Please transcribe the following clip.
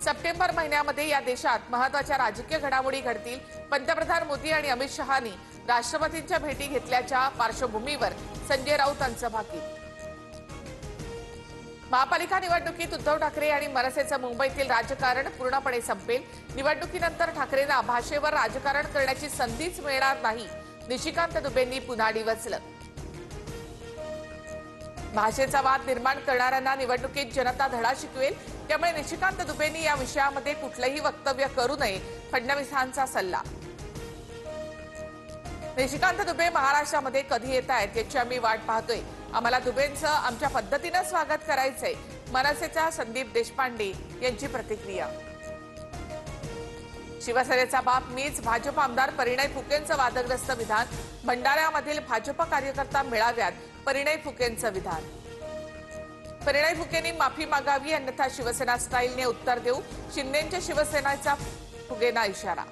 September महिन्यामध्ये या देशात महत्त्वाच्या राजकीय घडामोडी घडतील। पंतप्रधान मोदी आणि अमित शहानी राष्ट्रपतींच्या भेटी घेतल्याच्या पार्श्वभूमीवर संजय राऊतांचं भाकीत। महापालिका निवडणुकीत उद्धव ठाकरे आणि मनसेचं मुंबईतील राजकारण पूर्णपणे संपेल। निवडणुकीनंतर ठाकरेंना भाषेवर राजकारण करण्याची संधीच मिळणार नाही, निशिकांत दुबेंनी पुन्हा डिवचलं। भाषेचा वाद निर्माण करणाऱ्यांना निवडणुकीत जनता धडा शिकवेल, त्यामुळे निशिकांत दुबेंनी या विषयामध्ये कुठलंही वक्तव्य करू नये, फडणवीसांचा सल्ला। निशिकांत दुबे महाराष्ट्रामध्ये कधी येत आहेत याची आम्ही वाट पाहतोय। आम्हाला दुबेंचं आमच्या पद्धतीनं स्वागत करायचंय, मनसेचा संदीप देशपांडे यांची प्रतिक्रिया। शिवसेनेचा बाप मीच, भाजप आमदार परिणय फुकेंचं वादग्रस्त विधान। भंडाऱ्यामधील भाजप कार्यकर्ता मेळाव्यात परिणय फुकेंचं विधान। परिणय फुकेंनी माफी मागावी अन्यथा शिवसेना स्टाईलने उत्तर देऊ, शिंदेंच्या शिवसेनेचा फुगेंना इशारा।